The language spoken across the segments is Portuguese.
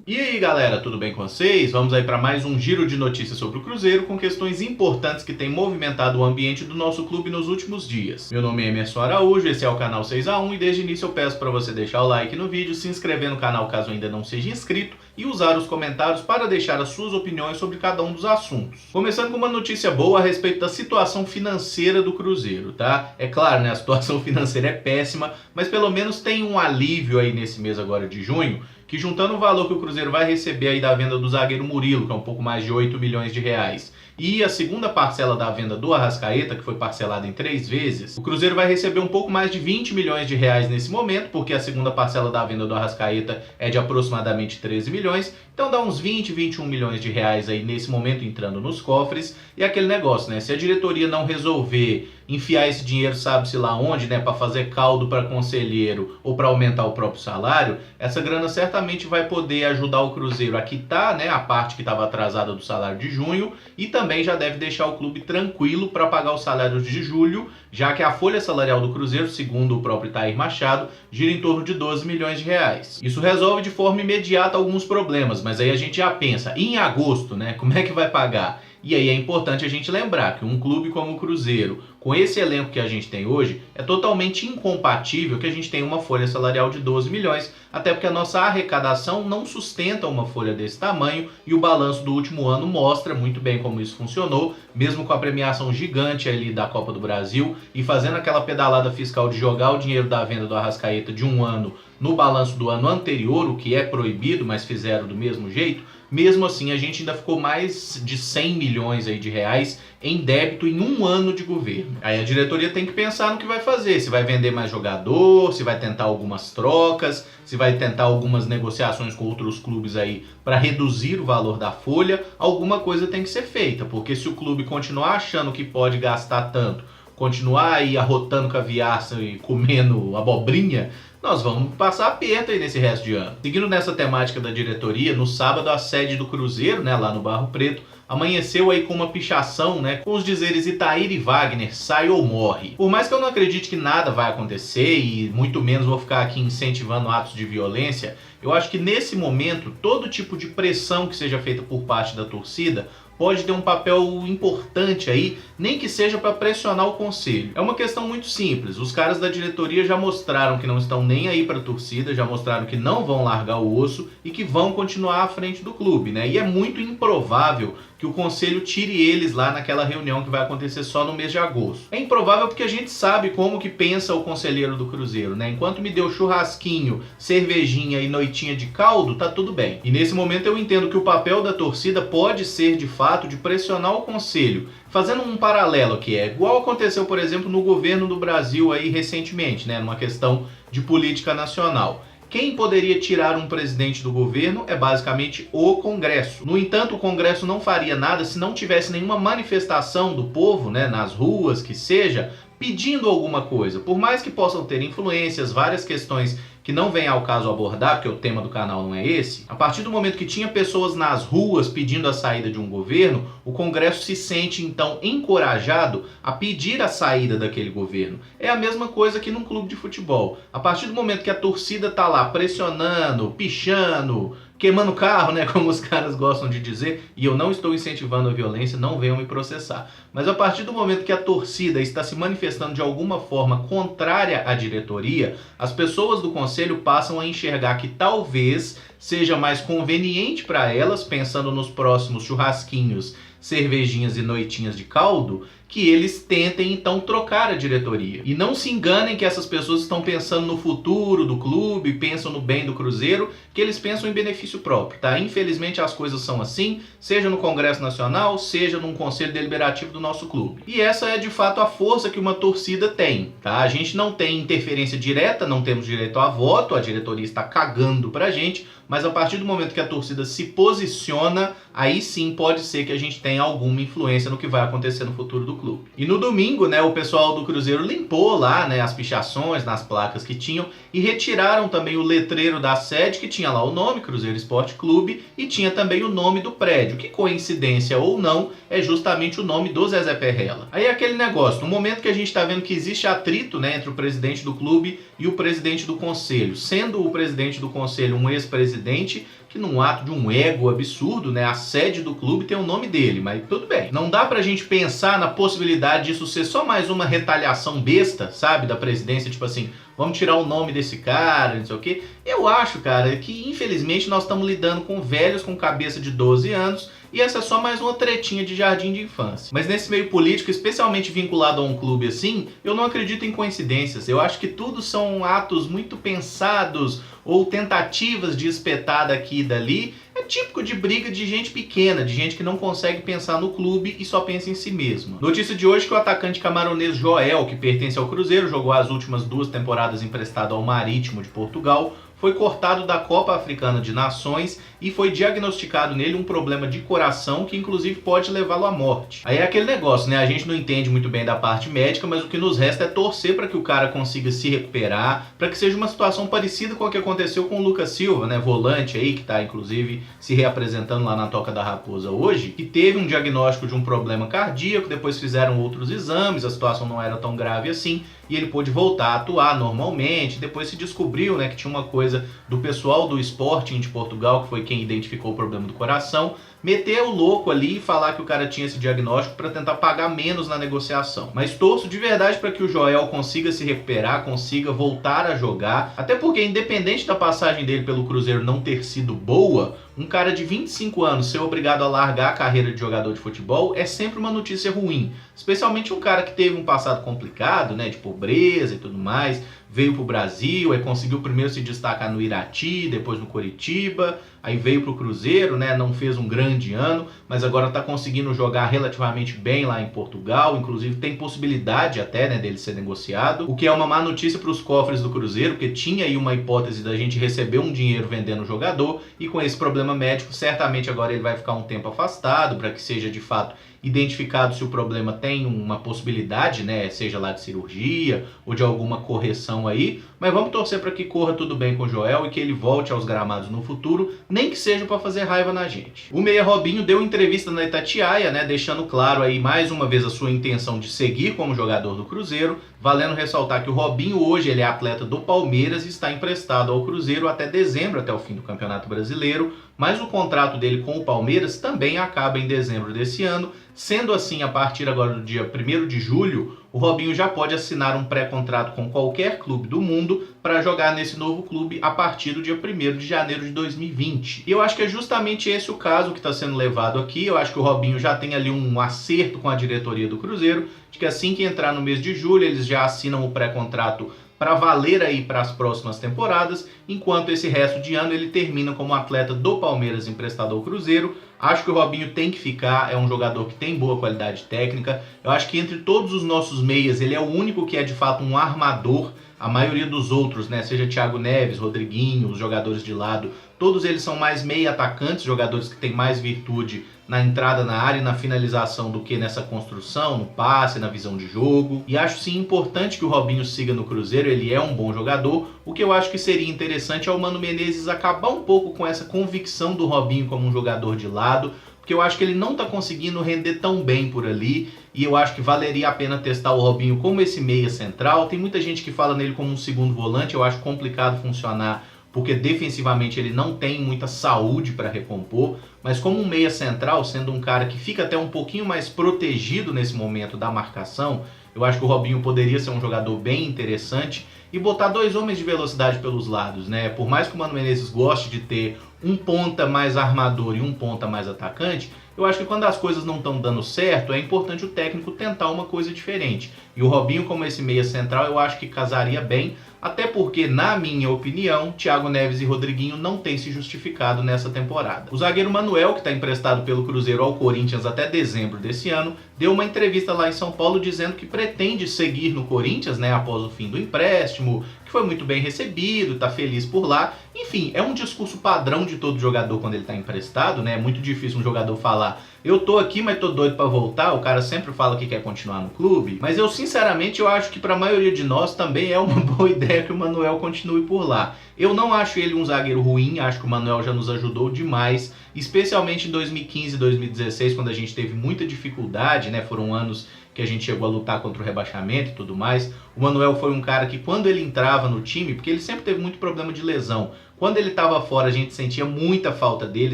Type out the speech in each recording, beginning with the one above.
E aí galera, tudo bem com vocês? Vamos aí para mais um giro de notícias sobre o Cruzeiro com questões importantes que têm movimentado o ambiente do nosso clube nos últimos dias. Meu nome é Emerson Araújo, esse é o canal 6x1 e desde o início eu peço para você deixar o like no vídeo, se inscrever no canal caso ainda não seja inscrito e usar os comentários para deixar as suas opiniões sobre cada um dos assuntos. Começando com uma notícia boa a respeito da situação financeira do Cruzeiro, tá? É claro, né, a situação financeira é péssima, mas pelo menos tem um alívio aí nesse mês agora de junho, que juntando o valor que o Cruzeiro vai receber aí da venda do zagueiro Murilo, que é um pouco mais de 8 milhões de reais, e a segunda parcela da venda do Arrascaeta, que foi parcelada em 3 vezes, o Cruzeiro vai receber um pouco mais de 20 milhões de reais nesse momento, porque a segunda parcela da venda do Arrascaeta é de aproximadamente 13 milhões, então dá uns 20, 21 milhões de reais aí nesse momento entrando nos cofres, e aquele negócio, né, se a diretoria não resolver enfiar esse dinheiro sabe-se lá onde, né, para fazer caldo para conselheiro ou para aumentar o próprio salário, essa grana certamente vai poder ajudar o Cruzeiro a quitar, né, a parte que estava atrasada do salário de junho e também já deve deixar o clube tranquilo para pagar os salários de julho, já que a folha salarial do Cruzeiro, segundo o próprio Itair Machado, gira em torno de 12 milhões de reais. Isso resolve de forma imediata alguns problemas, mas aí a gente já pensa, em agosto, né, como é que vai pagar? E aí é importante a gente lembrar que um clube como o Cruzeiro, com esse elenco que a gente tem hoje, é totalmente incompatível que a gente tenha uma folha salarial de 12 milhões, até porque a nossa arrecadação não sustenta uma folha desse tamanho e o balanço do último ano mostra muito bem como isso funcionou, mesmo com a premiação gigante ali da Copa do Brasil e fazendo aquela pedalada fiscal de jogar o dinheiro da venda do Arrascaeta de um ano no balanço do ano anterior, o que é proibido, mas fizeram do mesmo jeito. Mesmo assim, a gente ainda ficou mais de 100 milhões aí de reais em débito em um ano de governo. Aí a diretoria tem que pensar no que vai fazer, se vai vender mais jogador, se vai tentar algumas trocas, se vai tentar algumas negociações com outros clubes aí para reduzir o valor da folha. Alguma coisa tem que ser feita, porque se o clube continuar achando que pode gastar tanto, continuar aí arrotando caviar e comendo abobrinha, nós vamos passar aperto aí nesse resto de ano. Seguindo nessa temática da diretoria, no sábado a sede do Cruzeiro, né, lá no Barro Preto, amanheceu aí com uma pichação, né, com os dizeres Itair e Wagner, sai ou morre. Por mais que eu não acredite que nada vai acontecer e muito menos vou ficar aqui incentivando atos de violência, eu acho que nesse momento todo tipo de pressão que seja feita por parte da torcida pode ter um papel importante aí, nem que seja para pressionar o conselho. É uma questão muito simples, os caras da diretoria já mostraram que não estão nem aí para a torcida, já mostraram que não vão largar o osso e que vão continuar à frente do clube, né? E é muito improvável que o conselho tire eles lá naquela reunião que vai acontecer só no mês de agosto. É improvável porque a gente sabe como que pensa o conselheiro do Cruzeiro, né? Enquanto me deu churrasquinho, cervejinha e noitinha de caldo, tá tudo bem. E nesse momento eu entendo que o papel da torcida pode ser de fato de pressionar o conselho, fazendo um paralelo que é igual aconteceu, por exemplo, no governo do Brasil aí recentemente, né? Numa questão de política nacional. Quem poderia tirar um presidente do governo é basicamente o Congresso. No entanto, o Congresso não faria nada se não tivesse nenhuma manifestação do povo, né, nas ruas, que seja, pedindo alguma coisa. Por mais que possam ter influências, várias questões que não vem ao caso abordar, porque o tema do canal não é esse, a partir do momento que tinha pessoas nas ruas pedindo a saída de um governo, o Congresso se sente então encorajado a pedir a saída daquele governo. É a mesma coisa que num clube de futebol. A partir do momento que a torcida tá lá pressionando, pichando, queimando o carro, né, como os caras gostam de dizer, e eu não estou incentivando a violência, não venham me processar. Mas a partir do momento que a torcida está se manifestando de alguma forma contrária à diretoria, as pessoas do conselho passam a enxergar que talvez seja mais conveniente para elas, pensando nos próximos churrasquinhos, cervejinhas e noitinhas de caldo, que eles tentem então trocar a diretoria. E não se enganem que essas pessoas estão pensando no futuro do clube, pensam no bem do Cruzeiro, que eles pensam em benefício próprio, tá? Infelizmente as coisas são assim, seja no Congresso Nacional, seja num conselho deliberativo do nosso clube. E essa é de fato a força que uma torcida tem, tá? A gente não tem interferência direta, não temos direito a voto, a diretoria está cagando pra gente, mas a partir do momento que a torcida se posiciona, aí sim pode ser que a gente tenha tem alguma influência no que vai acontecer no futuro do clube. E no domingo, né, o pessoal do Cruzeiro limpou lá, né, as pichações nas placas que tinham e retiraram também o letreiro da sede que tinha lá o nome Cruzeiro Esporte Clube e tinha também o nome do prédio, que coincidência ou não, é justamente o nome do Zezé Perrella. Aí é aquele negócio, no momento que a gente está vendo que existe atrito, né, entre o presidente do clube e o presidente do conselho, sendo o presidente do conselho um ex-presidente, que num ato de um ego absurdo, né, a sede do clube tem o nome dele, mas tudo bem. Não dá pra gente pensar na possibilidade disso ser só mais uma retaliação besta, sabe, da presidência, tipo assim, vamos tirar o nome desse cara, não sei o quê. Eu acho, cara, que infelizmente nós estamos lidando com velhos com cabeça de 12 anos e essa é só mais uma tretinha de jardim de infância. Mas nesse meio político, especialmente vinculado a um clube assim, eu não acredito em coincidências. Eu acho que tudo são atos muito pensados ou tentativas de espetar daqui e dali. É típico de briga de gente pequena, de gente que não consegue pensar no clube e só pensa em si mesma. Notícia de hoje que o atacante camaronês Joel, que pertence ao Cruzeiro, jogou as últimas 2 temporadas emprestado ao Marítimo de Portugal, foi cortado da Copa Africana de Nações e foi diagnosticado nele um problema de coração que inclusive pode levá-lo à morte. Aí é aquele negócio, né? A gente não entende muito bem da parte médica, mas o que nos resta é torcer para que o cara consiga se recuperar, para que seja uma situação parecida com a que aconteceu com o Lucas Silva, né? Volante aí, que está inclusive se reapresentando lá na Toca da Raposa hoje, que teve um diagnóstico de um problema cardíaco, depois fizeram outros exames, a situação não era tão grave assim, e ele pôde voltar a atuar normalmente. Depois se descobriu, né, que tinha uma coisa do pessoal do Sporting de Portugal, que foi quem identificou o problema do coração, meter o louco ali e falar que o cara tinha esse diagnóstico para tentar pagar menos na negociação. Mas torço de verdade para que o Joel consiga se recuperar, consiga voltar a jogar, até porque independente da passagem dele pelo Cruzeiro não ter sido boa, um cara de 25 anos ser obrigado a largar a carreira de jogador de futebol é sempre uma notícia ruim. Especialmente um cara que teve um passado complicado, né, de pobreza e tudo mais, veio pro Brasil, aí conseguiu primeiro se destacar no Irati, depois no Coritiba, aí veio pro Cruzeiro, né, não fez um grande ano, mas agora tá conseguindo jogar relativamente bem lá em Portugal, inclusive tem possibilidade até, né, dele ser negociado, o que é uma má notícia para os cofres do Cruzeiro, porque tinha aí uma hipótese da gente receber um dinheiro vendendo o jogador, e com esse problema médico, certamente agora ele vai ficar um tempo afastado, para que seja de fato identificado se o problema tem uma possibilidade, né, seja lá de cirurgia ou de alguma correção aí, mas vamos torcer para que corra tudo bem com o Joel e que ele volte aos gramados no futuro, nem que seja para fazer raiva na gente. O meia Robinho deu entrevista na Itatiaia, né, deixando claro aí mais uma vez a sua intenção de seguir como jogador do Cruzeiro, valendo ressaltar que o Robinho hoje ele é atleta do Palmeiras e está emprestado ao Cruzeiro até dezembro, até o fim do Campeonato Brasileiro, mas o contrato dele com o Palmeiras também acaba em dezembro desse ano. Sendo assim, a partir agora do dia 1º de julho, o Robinho já pode assinar um pré-contrato com qualquer clube do mundo para jogar nesse novo clube a partir do dia 1º de janeiro de 2020. E eu acho que é justamente esse o caso que está sendo levado aqui. Eu acho que o Robinho já tem ali um acerto com a diretoria do Cruzeiro, de que assim que entrar no mês de julho, eles já assinam o pré-contrato para valer aí para as próximas temporadas, enquanto esse resto de ano ele termina como atleta do Palmeiras emprestado ao Cruzeiro. Acho que o Robinho tem que ficar, é um jogador que tem boa qualidade técnica. Eu acho que entre todos os nossos meias, ele é o único que é de fato um armador. A maioria dos outros, né, seja Thiago Neves, Rodriguinho, os jogadores de lado, todos eles são mais meia atacantes, jogadores que têm mais virtude na entrada na área e na finalização do que nessa construção, no passe, na visão de jogo. E acho sim importante que o Robinho siga no Cruzeiro, ele é um bom jogador. O que eu acho que seria interessante é o Mano Menezes acabar um pouco com essa convicção do Robinho como um jogador de lado, porque eu acho que ele não está conseguindo render tão bem por ali, e eu acho que valeria a pena testar o Robinho como esse meia central. Tem muita gente que fala nele como um segundo volante, eu acho complicado funcionar, porque defensivamente ele não tem muita saúde para recompor, mas como um meia central, sendo um cara que fica até um pouquinho mais protegido nesse momento da marcação, eu acho que o Robinho poderia ser um jogador bem interessante e botar 2 homens de velocidade pelos lados, né? Por mais que o Mano Menezes goste de ter um ponta mais armador e um ponta mais atacante, eu acho que quando as coisas não estão dando certo, é importante o técnico tentar uma coisa diferente. E o Robinho, como esse meia central, eu acho que casaria bem, até porque, na minha opinião, Thiago Neves e Rodriguinho não têm se justificado nessa temporada. O zagueiro Manuel, que está emprestado pelo Cruzeiro ao Corinthians até dezembro desse ano, deu uma entrevista lá em São Paulo dizendo que pretende seguir no Corinthians, né, após o fim do empréstimo, que foi muito bem recebido, está feliz por lá. Enfim, é um discurso padrão de todo jogador quando ele está emprestado, né? É muito difícil um jogador falar eu tô aqui, mas tô doido pra voltar, o cara sempre fala que quer continuar no clube, mas eu sinceramente eu acho que pra maioria de nós também é uma boa ideia que o Manuel continue por lá. Eu não acho ele um zagueiro ruim, acho que o Manuel já nos ajudou demais, especialmente em 2015 e 2016, quando a gente teve muita dificuldade, né? Foram anos que a gente chegou a lutar contra o rebaixamento e tudo mais. O Manuel foi um cara que quando ele entrava no time, porque ele sempre teve muito problema de lesão, quando ele estava fora a gente sentia muita falta dele,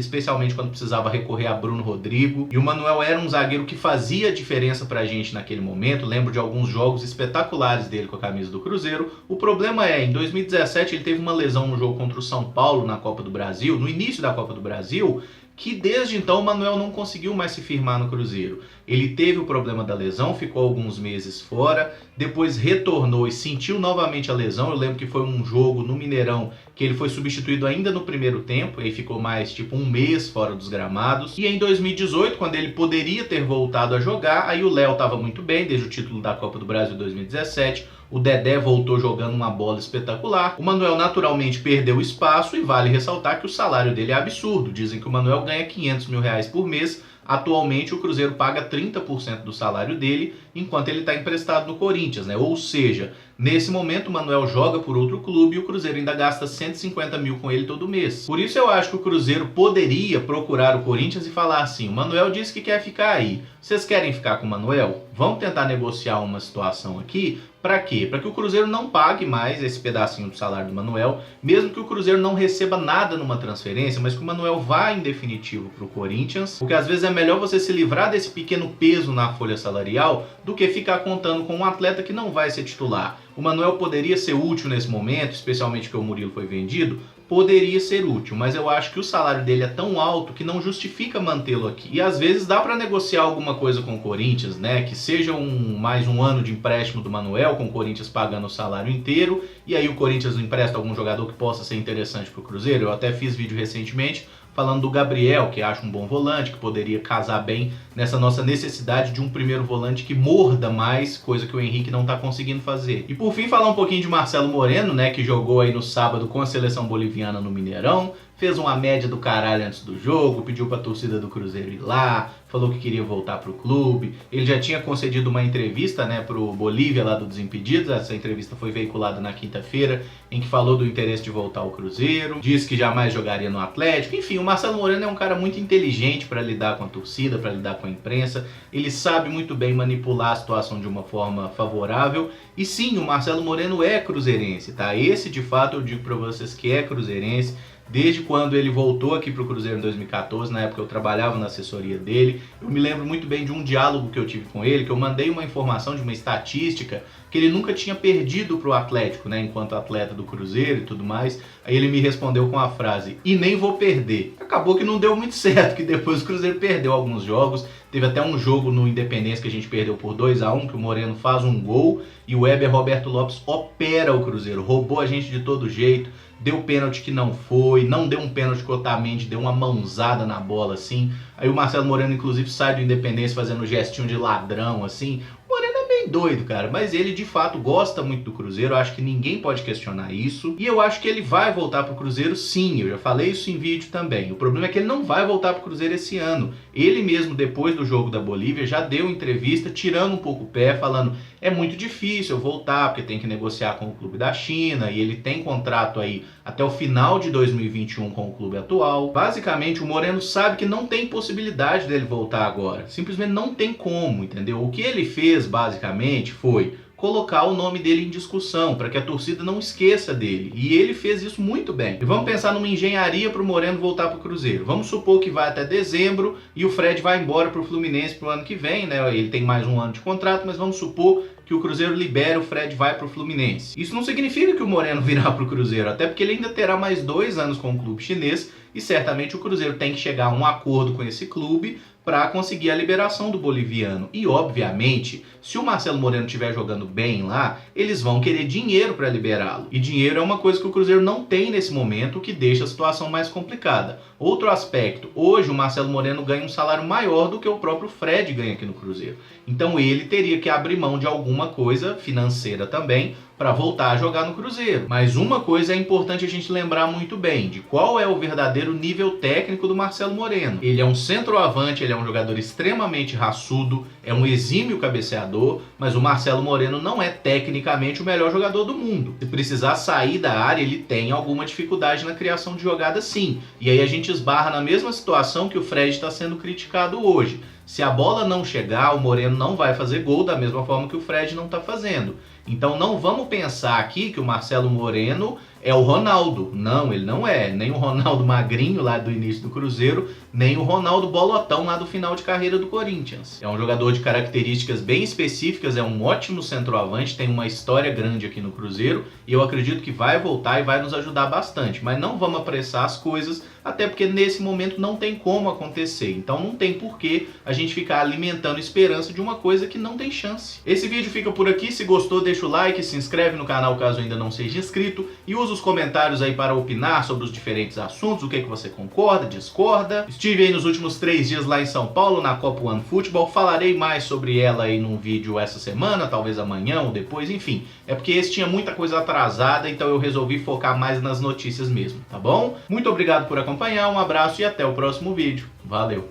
especialmente quando precisava recorrer a Bruno Rodrigo. E o Manuel era um zagueiro que fazia diferença pra gente naquele momento. Lembro de alguns jogos espetaculares dele com a camisa do Cruzeiro. O problema é, em 2017 ele teve uma lesão no jogo contra o São Paulo na Copa do Brasil, no início da Copa do Brasil, que desde então o Manuel não conseguiu mais se firmar no Cruzeiro. Ele teve o problema da lesão, ficou alguns meses fora, depois retornou e sentiu novamente a lesão. Eu lembro que foi um jogo no Mineirão que ele foi substituído ainda no primeiro tempo, e aí ficou mais tipo um mês fora dos gramados. E em 2018, quando ele poderia ter voltado a jogar, aí o Léo estava muito bem, desde o título da Copa do Brasil 2017, o Dedé voltou jogando uma bola espetacular, o Manuel naturalmente perdeu espaço, e vale ressaltar que o salário dele é absurdo. Dizem que o Manuel ganha R$500 mil por mês. Atualmente o Cruzeiro paga 30% do salário dele, enquanto ele está emprestado no Corinthians, né? Ou seja, nesse momento o Manuel joga por outro clube e o Cruzeiro ainda gasta 150 mil com ele todo mês. Por isso eu acho que o Cruzeiro poderia procurar o Corinthians e falar assim: o Manuel disse que quer ficar aí, vocês querem ficar com o Manuel? Vamos tentar negociar uma situação aqui. Para quê? Para que o Cruzeiro não pague mais esse pedacinho do salário do Manuel, mesmo que o Cruzeiro não receba nada numa transferência, mas que o Manuel vá em definitivo para o Corinthians, porque às vezes é melhor você se livrar desse pequeno peso na folha salarial do que ficar contando com um atleta que não vai ser titular. O Manuel poderia ser útil nesse momento, especialmente porque o Murilo foi vendido, poderia ser útil, mas eu acho que o salário dele é tão alto que não justifica mantê-lo aqui. E às vezes dá para negociar alguma coisa com o Corinthians, né? Que seja mais um ano de empréstimo do Manuel, com o Corinthians pagando o salário inteiro, e aí o Corinthians empresta algum jogador que possa ser interessante para o Cruzeiro. Eu até fiz vídeo recentemente falando do Gabriel, que acho um bom volante, que poderia casar bem nessa nossa necessidade de um primeiro volante que morda mais, coisa que o Henrique não está conseguindo fazer. E por fim, falar um pouquinho de Marcelo Moreno, né, que jogou aí no sábado com a seleção boliviana no Mineirão, fez uma média do caralho antes do jogo, pediu para a torcida do Cruzeiro ir lá, falou que queria voltar pro clube. Ele já tinha concedido uma entrevista, né, pro Bolívia lá do Desimpedidos. Essa entrevista foi veiculada na quinta-feira, em que falou do interesse de voltar ao Cruzeiro, disse que jamais jogaria no Atlético. Enfim, o Marcelo Moreno é um cara muito inteligente para lidar com a torcida, para lidar com a imprensa. Ele sabe muito bem manipular a situação de uma forma favorável. E sim, o Marcelo Moreno é cruzeirense, tá? Esse, de fato, eu digo para vocês que é cruzeirense. Desde quando ele voltou aqui para o Cruzeiro em 2014, na época eu trabalhava na assessoria dele, eu me lembro muito bem de um diálogo que eu tive com ele, que eu mandei uma informação de uma estatística que ele nunca tinha perdido para o Atlético, né, enquanto atleta do Cruzeiro e tudo mais. Aí ele me respondeu com a frase: e nem vou perder. Acabou que não deu muito certo, que depois o Cruzeiro perdeu alguns jogos. Teve até um jogo no Independência que a gente perdeu por 2-1, que o Moreno faz um gol e o Weber Roberto Lopes opera o Cruzeiro, roubou a gente de todo jeito, deu pênalti que não foi, não deu um pênalti que o Otamendi deu uma mãozada na bola assim. Aí o Marcelo Moreno inclusive sai do Independência fazendo um gestinho de ladrão assim. O Moreno é bem doido, cara, mas ele de fato gosta muito do Cruzeiro, eu acho que ninguém pode questionar isso. E eu acho que ele vai voltar pro Cruzeiro sim, eu já falei isso em vídeo também. O problema é que ele não vai voltar pro Cruzeiro esse ano. Ele mesmo, depois do jogo da Bolívia, já deu entrevista tirando um pouco o pé, falando: é muito difícil eu voltar, porque tem que negociar com o clube da China, e ele tem contrato aí até o final de 2021 com o clube atual. Basicamente, o Moreno sabe que não tem possibilidade dele voltar agora. Simplesmente não tem como, entendeu? O que ele fez, basicamente, foi colocar o nome dele em discussão, para que a torcida não esqueça dele. E ele fez isso muito bem. E vamos pensar numa engenharia para o Moreno voltar para o Cruzeiro. Vamos supor que vai até dezembro e o Fred vai embora para o Fluminense para o ano que vem, né? Ele tem mais um ano de contrato, mas vamos supor que o Cruzeiro libera, o Fred vai para o Fluminense. Isso não significa que o Moreno virá para o Cruzeiro, até porque ele ainda terá mais 2 anos com o clube chinês e certamente o Cruzeiro tem que chegar a um acordo com esse clube para conseguir a liberação do boliviano. E obviamente, se o Marcelo Moreno estiver jogando bem lá, eles vão querer dinheiro para liberá-lo. E dinheiro é uma coisa que o Cruzeiro não tem nesse momento, o que deixa a situação mais complicada. Outro aspecto, hoje o Marcelo Moreno ganha um salário maior do que o próprio Fred ganha aqui no Cruzeiro. Então ele teria que abrir mão de alguma coisa financeira também para voltar a jogar no Cruzeiro. Mas uma coisa é importante a gente lembrar muito bem, de qual é o verdadeiro nível técnico do Marcelo Moreno. Ele é um centroavante, ele é um jogador extremamente raçudo, é um exímio cabeceador, mas o Marcelo Moreno não é tecnicamente o melhor jogador do mundo. Se precisar sair da área, ele tem alguma dificuldade na criação de jogada sim. E aí a gente esbarra na mesma situação que o Fred está sendo criticado hoje. Se a bola não chegar, o Moreno não vai fazer gol da mesma forma que o Fred não está fazendo. Então não vamos pensar aqui que o Marcelo Moreno é o Ronaldo. Não, ele não é. Nem o Ronaldo magrinho lá do início do Cruzeiro, nem o Ronaldo bolotão lá do final de carreira do Corinthians. É um jogador de características bem específicas, é um ótimo centroavante, tem uma história grande aqui no Cruzeiro e eu acredito que vai voltar e vai nos ajudar bastante. Mas não vamos apressar as coisas, até porque nesse momento não tem como acontecer. Então não tem porquê a gente ficar alimentando esperança de uma coisa que não tem chance. Esse vídeo fica por aqui. Se gostou, deixa o like, se inscreve no canal caso ainda não seja inscrito e usa os comentários aí para opinar sobre os diferentes assuntos, o que você concorda, discorda. Estive aí nos últimos 3 dias lá em São Paulo, na Copa One Futebol. Falarei mais sobre ela aí num vídeo essa semana, talvez amanhã ou depois, enfim. É porque esse tinha muita coisa atrasada, então eu resolvi focar mais nas notícias mesmo, tá bom? Muito obrigado por acompanhar, um abraço e até o próximo vídeo. Valeu!